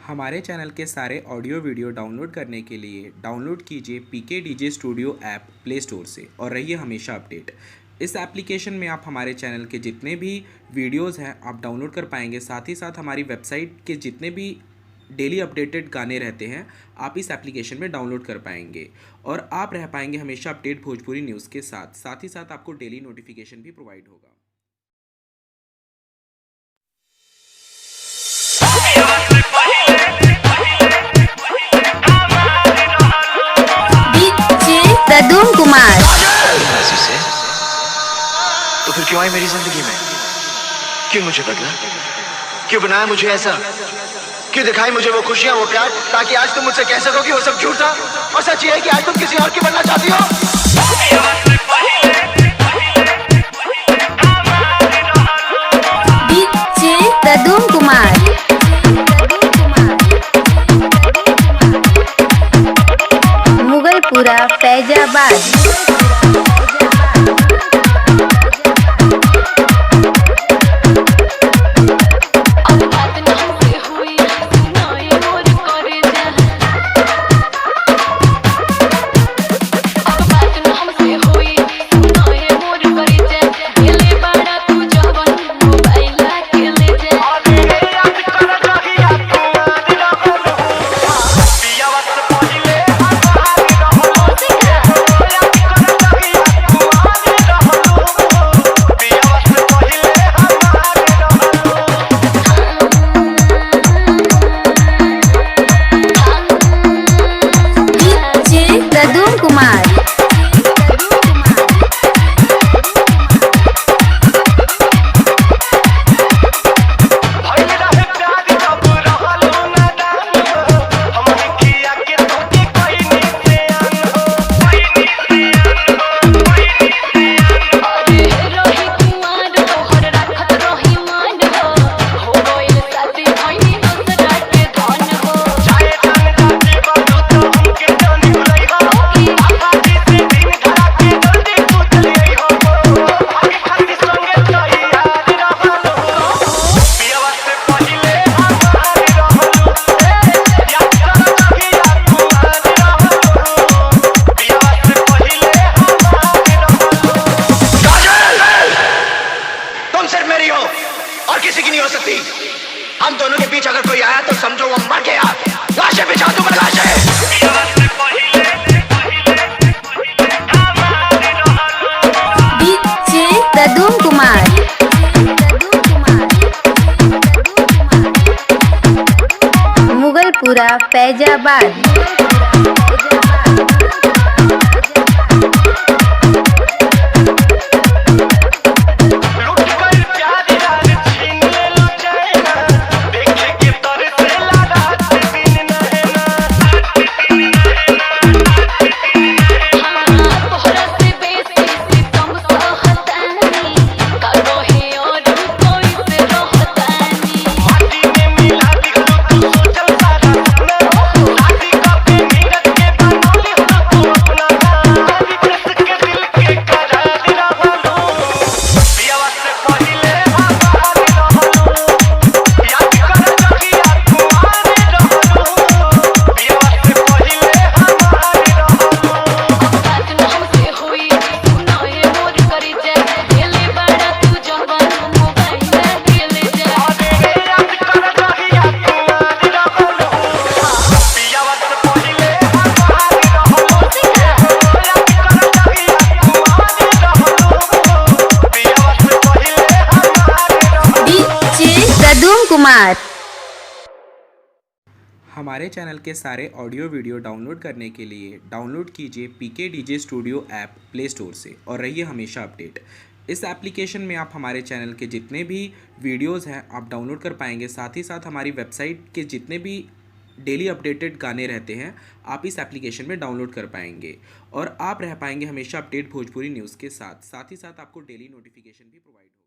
हमारे चैनल के सारे ऑडियो वीडियो डाउनलोड करने के लिए डाउनलोड कीजिए PK DJ studio app play store से और रहिए हमेशा अपडेट। इस एप्लीकेशन में आप हमारे चैनल के जितने भी वीडियोस हैं आप डाउनलोड कर पाएंगे। साथ ही साथ हमारी वेबसाइट के जितने भी डेली अपडेटेड गाने रहते हैं आप इस एप्लीकेशन में डाउनलोड कर पाएंगे और आप रह पाएंगे हमेशा अपडेट भोजपुरी न्यूज़ के साथ। साथ ही साथ आपको डेली नोटिफिकेशन भी प्रोवाइड होगा। प्रदूम कुमार तो फिर क्यों आई मेरी जिंदगी में? क्यों मुझे बदला? क्यों बनाया मुझे ऐसा? क्यों दिखाई मुझे वो खुशियां, वो प्यार, ताकि आज तुम मुझसे कह सको कि वो सब झूठ था और सच ये है कि आज तुम किसी और की बनना चाहती हो। प्रदूम कुमार मुगलपुरा फैजाबाद। प्रदूम कुमार और किसी की नहीं हो सकती। हम दोनों के बीच अगर कोई आया तो समझो वो मर गया। लाशें बिछा दूं मैं, लाशें। प्रदूम कुमार मुगलपुरा फैजाबाद। प्रदूम कुमार। हमारे चैनल के सारे ऑडियो वीडियो डाउनलोड करने के लिए डाउनलोड कीजिए PK DJ studio app play store से और रहिए हमेशा अपडेट। इस एप्लीकेशन में आप हमारे चैनल के जितने भी वीडियोस हैं आप डाउनलोड कर पाएंगे। साथ ही साथ हमारी वेबसाइट के जितने भी डेली अपडेटेड गाने रहते हैं आप इस एप्लीकेशन में डाउनलोड कर पाएंगे और आप रह पाएंगे हमेशा अपडेट भोजपुरी न्यूज़ के साथ। साथ ही साथ आपको डेली नोटिफिकेशन भी प्रोवाइड होगा।